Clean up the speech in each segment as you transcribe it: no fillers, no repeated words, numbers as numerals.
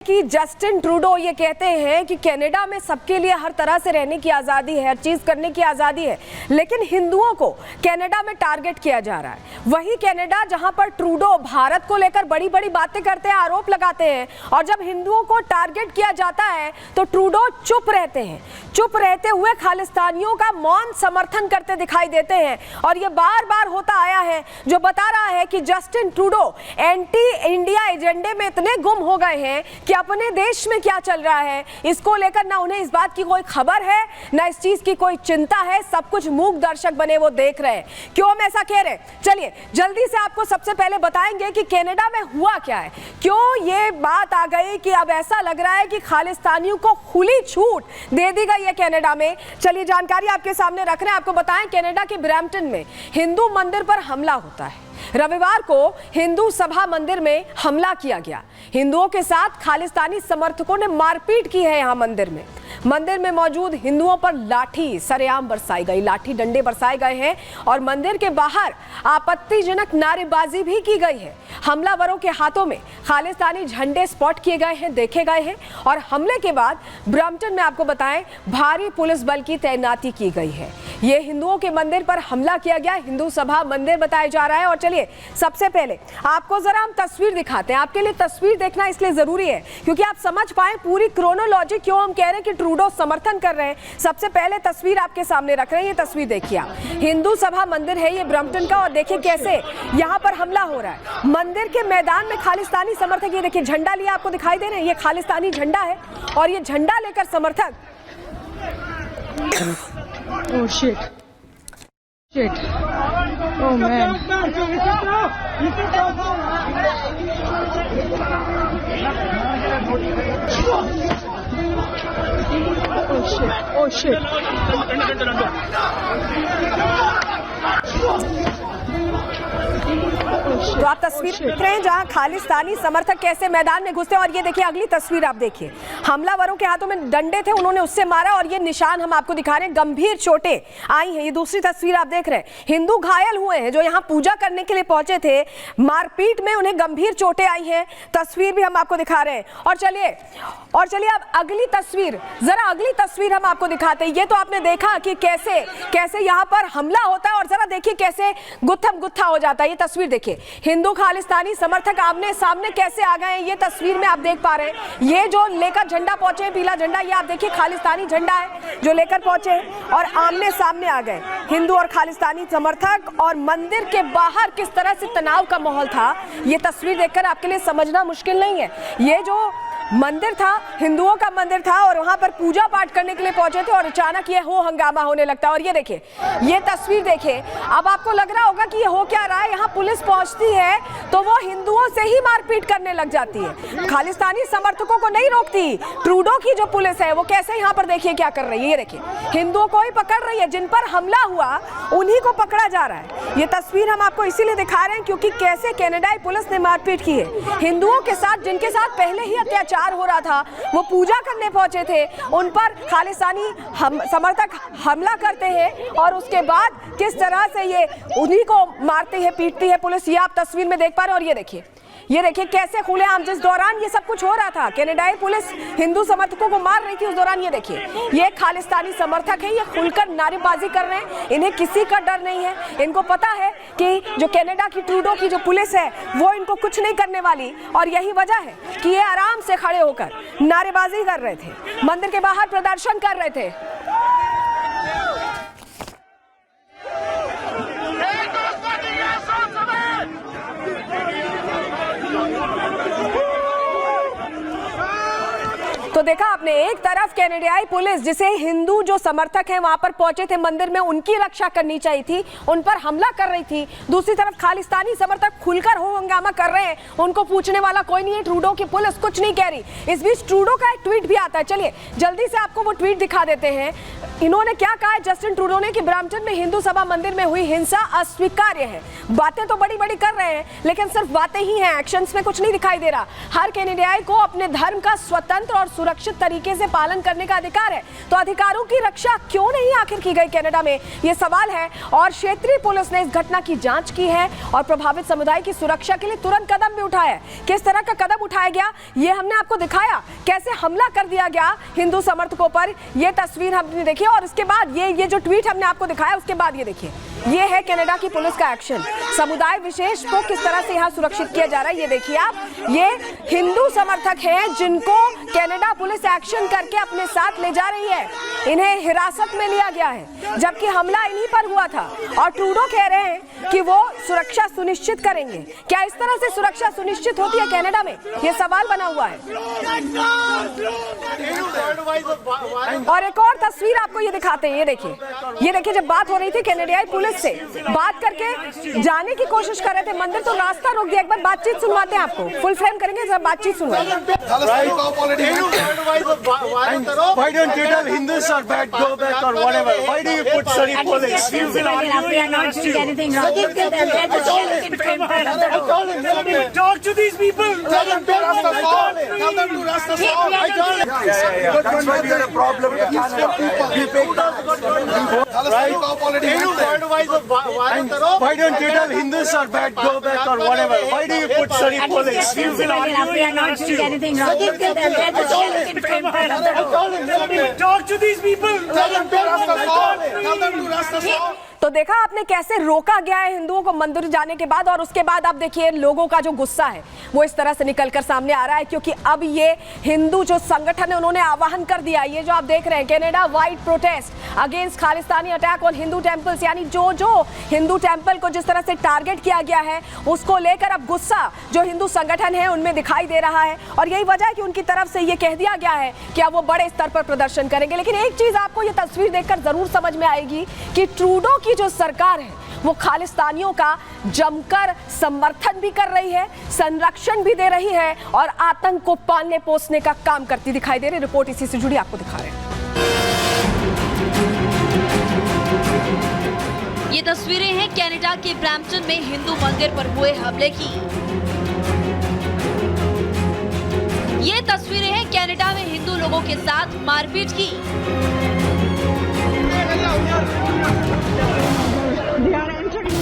कि Justin Trudeau ये कहते हैं कि कनाडा में सबके लिए हर तरह से रहने की आज़ादी है, हर चीज़ करने की आज़ादी है, लेकिन हिंदुओं को कनाडा में टारगेट किया जा रहा है। वही कनाडा जहां पर ट्रूडो भारत को लेकर बड़ी बड़ी बातें करते हैं, आरोप लगाते हैं, और जब हिंदुओं को टारगेट किया जाता है तो ट्रूडो चुप रहते हैं। चुप रहते हुए खालिस्तानियों का मौन समर्थन करते दिखाई देते हैं। और ये बार बार होता आया है, जो बता रहा है कि जस्टिन ट्रूडो एंटी इंडिया एजेंडे में इतने गुम हो गए हैं कि अपने देश में क्या चल रहा है इसको लेकर ना उन्हें इस बात की कोई खबर है, ना इस चीज की कोई चिंता है। सब कुछ मूक दर्शक बने वो देख रहे हैं। क्यों हम ऐसा कह रहे हैं, चलिए जल्दी से आपको सबसे पहले बताएंगे कि कनाडा में हुआ क्या है, क्यों ये बात आ गई कि अब ऐसा लग रहा है कि खालिस्तानियों को खुली छूट दे दी गई है कनाडा में। चलिए जानकारी आपके सामने रख रहे हैं। आपको बताएं, कनाडा के ब्रैम्पटन में हिंदू मंदिर पर हमला होता है। रविवार को हिंदू सभा मंदिर में हमला किया गया। हिंदुओं के साथ खालिस्तानी समर्थकों ने मारपीट की है। यहां मंदिर में मौजूद हिंदुओं पर लाठी सरेआम बरसाई गई, लाठी डंडे बरसाए गए हैं और मंदिर के बाहर आपत्तिजनक नारेबाजी भी की गई है। हमलावरों के हाथों में खालिस्तानी झंडे स्पॉट किए गए हैं, देखे गए हैं। और हमले के बाद ब्रैम्पटन में आपको बताएं भारी पुलिस बल की तैनाती की गई है। ये हिंदुओं के मंदिर पर हमला किया गया, हिंदू सभा मंदिर बताया जा रहा है। और चलिए सबसे पहले आपको जरा हम तस्वीर दिखाते हैं। आपके लिए तस्वीर देखना इसलिए जरूरी है क्योंकि आप समझ पाए पूरी क्रोनोलॉजी, क्यों हम कह रहे हैं कि ट्रूडो समर्थन कर रहे हैं। सबसे पहले तस्वीर आपके सामने रख रहे हैं। ये तस्वीर देखिए आप, हिंदू सभा मंदिर है ये ब्रैम्पटन का, और देखिए कैसे यहाँ पर हमला हो रहा है। मंदिर के मैदान में खालिस्तानी समर्थक, ये देखिए झंडा लिया आपको दिखाई दे रहे हैं, ये खालिस्तानी झंडा है। और ये झंडा लेकर समर्थक Oh shit. Shit. Oh man. Oh shit. तो आप तस्वीर देख रहे हैं जहां खालिस्तानी समर्थक कैसे मैदान में घुसते हैं। और ये देखिए अगली तस्वीर आप देखिए, हमलावरों के हाथों में डंडे थे, उन्होंने उससे मारा और ये निशान हम आपको दिखा रहे हैं, गंभीर चोटें आई हैं। ये दूसरी तस्वीर आप देख रहे हैं, हिंदू घायल हुए हैं जो यहाँ पूजा करने के लिए पहुंचे थे। मारपीट में उन्हें गंभीर चोटें आई हैं, तस्वीर भी हम आपको दिखा रहे हैं। और चलिए अब अगली तस्वीर हम आपको दिखाते हैं। ये तो आपने देखा कि कैसे यहाँ पर हमला होता है, और जरा देखिए कैसे गुत्थम गुत्था हो जाता है। ये तस्वीर देखिए, हिंदू खालिस्तानी समर्थक आमने सामने कैसे आ गए हैं। ये तस्वीर में आप देख पा रहे हैं, ये जो लेकर झंडा पहुंचे हैं, पीला झंडा, ये आप देखिए खालिस्तानी झंडा है जो लेकर पहुंचे हैं और आमने सामने आ गए हिंदू और खालिस्तानी समर्थक। और मंदिर के बाहर किस तरह से तनाव का माहौल था, ये तस्वीर देखकर आपके लिए समझना मुश्किल नहीं है। ये जो मंदिर था, हिंदुओं का मंदिर था, और वहां पर पूजा पाठ करने के लिए पहुंचे थे और अचानक ये हो हंगामा होने लगता है। और ये देखिए, ये तस्वीर देखिए, अब आपको लग रहा होगा कि ये हो क्या रहा है। यहाँ पुलिस पहुंचती है तो वो हिंदुओं से ही मारपीट करने लग जाती है, खालिस्तानी समर्थकों को नहीं रोकती। ट्रूडो की जो पुलिस है वो कैसे यहाँ पर देखिए क्या कर रही है। ये देखिए, हिंदुओं को ही पकड़ रही है, जिन पर हमला हुआ उन्हीं को पकड़ा जा रहा है। ये तस्वीर हम आपको इसीलिए दिखा रहे हैं क्योंकि कैसे कनाडाई पुलिस ने मारपीट की है हिंदुओं के साथ, जिनके साथ पहले ही अत्याचार हो रहा था। वो पूजा करने पहुंचे थे, उन पर खालिस्तानी समर्थक हमला करते हैं और उसके बाद किस तरह से ये उन्हीं को मारती है, पीटती है पुलिस। ये आप तस्वीर में देख पा रहे हैं। और ये देखिए कैसे खुलेआम, जिस दौरान ये सब कुछ हो रहा था, कनाडाई पुलिस हिंदू समर्थकों को मार रही थी, उस दौरान ये देखिए ये खालिस्तानी समर्थक है, ये खुलकर नारेबाजी कर रहे हैं। इन्हें किसी का डर नहीं है, इनको पता है कि जो कनाडा की ट्रूडो की जो पुलिस है वो इनको कुछ नहीं करने वाली। और यही वजह है कि ये आराम से खड़े होकर नारेबाजी कर रहे थे, मंदिर के बाहर प्रदर्शन कर रहे थे। तो देखा आपने, एक तरफ कनाडाई पुलिस, जिसे हिंदू जो समर्थक हैं वहां पर पहुंचे थे मंदिर में, उनकी रक्षा करनी चाहिए थी, उन पर हमला कर रही थी। दूसरी तरफ खालिस्तानी समर्थक खुलकर हो हंगामा कर रहे हैं, उनको पूछने वाला कोई नहीं है, ट्रूडो की पुलिस कुछ नहीं कह रही। इस बीच ट्रूडो का एक ट्वीट भी आता है, चलिए जल्दी से आपको वो ट्वीट दिखा देते हैं। इन्होंने क्या कहा है जस्टिन ट्रूडो ने कि ब्रैम्पटन में हिंदू सभा मंदिर में हुई हिंसा अस्वीकार्य है। बातें तो बड़ी बड़ी कर रहे हैं लेकिन सिर्फ बातें ही हैं, एक्शंस में कुछ नहीं दिखाई दे रहा। हर कनाडाई को अपने धर्म का स्वतंत्र और सुरक्षित तरीके से पालन करने का अधिकार है। तो अधिकारों की रक्षा क्यों नहीं आखिर की गई कनाडा में, ये सवाल है। और क्षेत्रीय पुलिस ने इस घटना की जांच की है और प्रभावित समुदाय की सुरक्षा के लिए तुरंत कदम भी उठाया है। किस तरह का कदम उठाया गया ये हमने आपको दिखाया, कैसे हमला कर दिया गया हिंदू समर्थकों पर, ये तस्वीर हमने देखी। और इसके बाद ये जो ट्वीट हमने आपको दिखाया, उसके बाद ये देखिए, ये है कनाडा की पुलिस का एक्शन। समुदाय विशेष को किस तरह से यहाँ सुरक्षित किया जा रहा है ये देखिए आप। ये हिंदू समर्थक हैं जिनको कनाडा पुलिस एक्शन करके अपने साथ ले जा रही है। इन्हें हिरासत में लिया गया है जबकि हमला इन्हीं पर हुआ था। और ट्रूडो कह रहे हैं कि वो सुरक्षा सुनिश्चित करेंगे। क्या इस तरह से सुरक्षा सुनिश्चित होती है कनाडा में, ये सवाल बना हुआ है। और एक और तस्वीर आपको ये दिखाते हैं, ये देखिए जब बात हो रही थी कनाडियाई पुलिस से बात करके जाने की कोशिश कर रहे थे मंदिर, तो रास्ता रोक दिया। एक बार बातचीत सुनवाते हैं आपको, फुल फ्रेम करेंगे, जब बातचीत सुनवाएंगे। Why don't you tell Hindus are bad, go back or whatever? Why do you put Surrey police? We are not doing anything wrong. Talk to these people. Tell them to Rastafari. Tell them to Rastafari. That's why we are a problem to Canada. We pay tax. Why don't you tell Hindus are bad, go back or whatever? Why do you put Surrey police? We are not doing anything wrong. Talk to these people. Tell them to Rastafari. Tell them to Rastafari. तो देखा आपने कैसे रोका गया है हिंदुओं को मंदिर जाने के बाद। और उसके बाद अब देखिए लोगों का जो गुस्सा है वो इस तरह से निकलकर सामने आ रहा है, क्योंकि अब ये हिंदू जो संगठन है उन्होंने आह्वान कर दिया। ये जो आप देख रहे हैं, Canada wide protest against Khalistani attack on Hindu temples, यानी जो हिंदू टेम्पल को जिस तरह से टारगेट किया गया है उसको लेकर अब गुस्सा जो हिंदू संगठन है उनमें दिखाई दे रहा है। और यही वजह है कि उनकी तरफ से ये कह दिया गया है कि अब वो बड़े स्तर पर प्रदर्शन करेंगे। लेकिन एक चीज आपको ये तस्वीर देखकर जरूर समझ में आएगी कि ट्रूडो की जो सरकार है वो खालिस्तानियों का जमकर समर्थन भी कर रही है, संरक्षण भी दे रही है और आतंक को पालने पोसने का काम करती दिखाई दे रही। रिपोर्ट इसी से जुड़ी आपको दिखा रहे हैं। ये तस्वीरें हैं कनाडा के ब्रैम्पटन में हिंदू मंदिर पर हुए हमले की। ये तस्वीरें हैं कनाडा में हिंदू लोगों के साथ मारपीट की।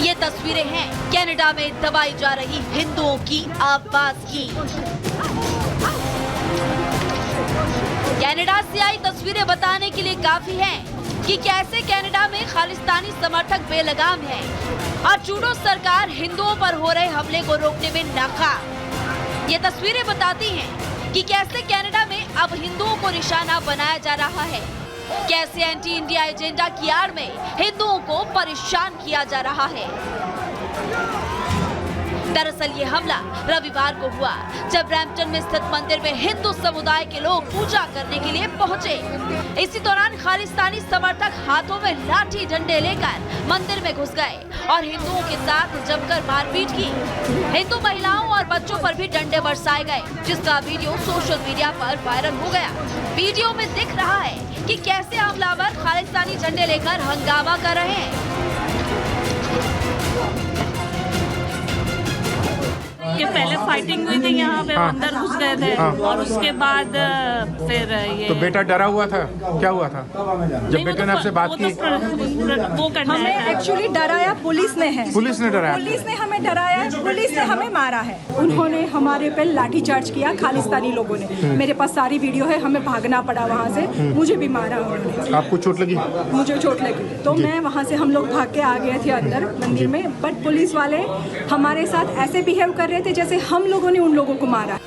ये तस्वीरें हैं कनाडा में दबाई जा रही हिंदुओं की आवाज की। कनाडा से आई तस्वीरें बताने के लिए काफी हैं कि कैसे कनाडा में खालिस्तानी समर्थक बेलगाम हैं और ट्रूडो सरकार हिंदुओं पर हो रहे हमले को रोकने में नाकाम। ये तस्वीरें बताती हैं कि कैसे कनाडा में अब हिंदुओं को निशाना बनाया जा रहा है, कैसे एंटी इंडिया एजेंडा की आड़ में हिंदुओं को परेशान किया जा रहा है। दरअसल ये हमला रविवार को हुआ जब ब्रैम्पटन में स्थित मंदिर में हिंदू समुदाय के लोग पूजा करने के लिए पहुंचे। इसी दौरान खालिस्तानी समर्थक हाथों में लाठी डंडे लेकर मंदिर में घुस गए और हिंदुओं के साथ जमकर मारपीट की। हिंदू महिलाओं और बच्चों पर भी डंडे बरसाए गए, जिसका वीडियो सोशल मीडिया पर वायरल हो गया। वीडियो में दिख रहा है कि कैसे हमलावर खालिस्तानी झंडे लेकर हंगामा कर रहे हैं। कि पहले फाइटिंग हुई थी यहाँ पे, अंदर घुस गए थे और उसके बाद फिर ये तो बेटा डरा हुआ था, क्या हुआ था जब बेटे ने आपसे बात की? वो करना हमें एक्चुअली डराया पुलिस ने है। पुलिस ने डराया? पुलिस ने हमें डराया, पुलिस ने हमें मारा है। उन्होंने हमारे पे लाठीचार्ज किया खालिस्तानी लोगों ने। मेरे पास सारी वीडियो है, हमें भागना पड़ा वहाँ से, मुझे भी मारा उन्होंने। आपको चोट लगी? मुझे चोट लगी तो मैं वहाँ से, हम लोग भाग के आ गए थे अंदर मंदिर में, बट पुलिस वाले हमारे साथ ऐसे बिहेव कर रहे थे जैसे हम लोगों ने उन लोगों को मारा।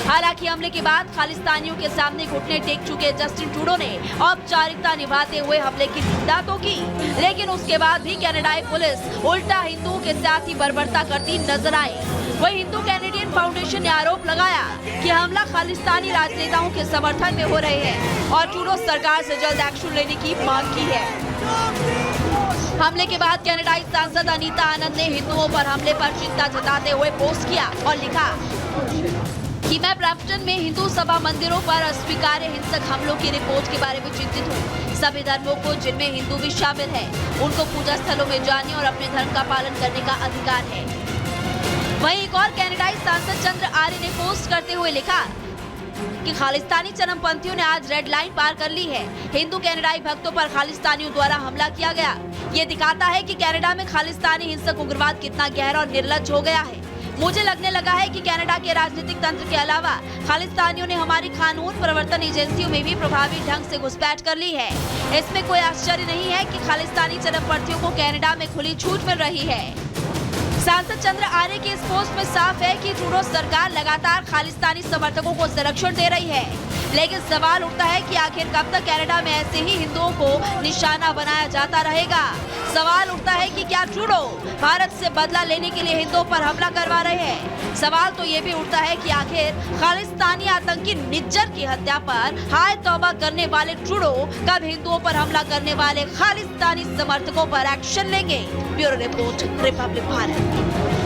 हालांकि हमले के बाद खालिस्तानियों के सामने घुटने टेक चुके जस्टिन ट्रूडो ने औपचारिकता निभाते हुए हमले की निंदा तो की, लेकिन उसके बाद भी कनाडाई पुलिस उल्टा हिंदुओं के साथ ही बर्बरता करती नजर आई। वही हिंदू कैनेडियन फाउंडेशन ने आरोप लगाया कि हमला खालिस्तानी राजनेताओं के समर्थन में हो रहे हैं और ट्रूडो सरकार से जल्द एक्शन लेने की मांग की है। हमले के बाद कनाडाई सांसद अनीता आनंद ने हिंदुओं पर हमले पर चिंता जताते हुए पोस्ट किया और लिखा कि मैं ब्रैम्पटन में हिंदू सभा मंदिरों पर अस्वीकार्य हिंसक हमलों की रिपोर्ट के बारे में चिंतित हूँ। सभी धर्मों को, जिनमें हिंदू भी शामिल है, उनको पूजा स्थलों में जाने और अपने धर्म का पालन करने का अधिकार है। वहीं एक और कनाडाई सांसद चंद्र आर्य ने पोस्ट करते हुए लिखा कि खालिस्तानी चरमपंथियों ने आज रेड लाइन पार कर ली है। हिंदू कनाडाई भक्तों पर खालिस्तानियों द्वारा हमला किया गया। ये दिखाता है कि कनाडा में खालिस्तानी हिंसक उग्रवाद कितना गहरा और निर्लज्ज हो गया है। मुझे लगने लगा है कि कनाडा के राजनीतिक तंत्र के अलावा खालिस्तानियों ने हमारी कानून प्रवर्तन एजेंसियों में भी प्रभावी ढंग से घुसपैठ कर ली है। इसमें कोई आश्चर्य नहीं है कि खालिस्तानी चरमपंथियों को कनाडा में खुली छूट मिल रही है। सांसद चंद्र आर्य के इस पोस्ट में साफ है कि ट्रूडो सरकार लगातार खालिस्तानी समर्थकों को संरक्षण दे रही है, लेकिन सवाल उठता है कि आखिर कब तक कनाडा में ऐसे ही हिंदुओं को निशाना बनाया जाता रहेगा। सवाल उठता है कि क्या ट्रूडो भारत से बदला लेने के लिए हिंदुओं पर हमला करवा रहे हैं। सवाल तो ये भी उठता है कि आखिर खालिस्तानी आतंकी निज्जर की हत्या पर हाय तौबा करने वाले ट्रूडो कब हिंदुओं पर हमला करने वाले खालिस्तानी समर्थकों पर एक्शन लेंगे। Bureau report, Republic Bharat.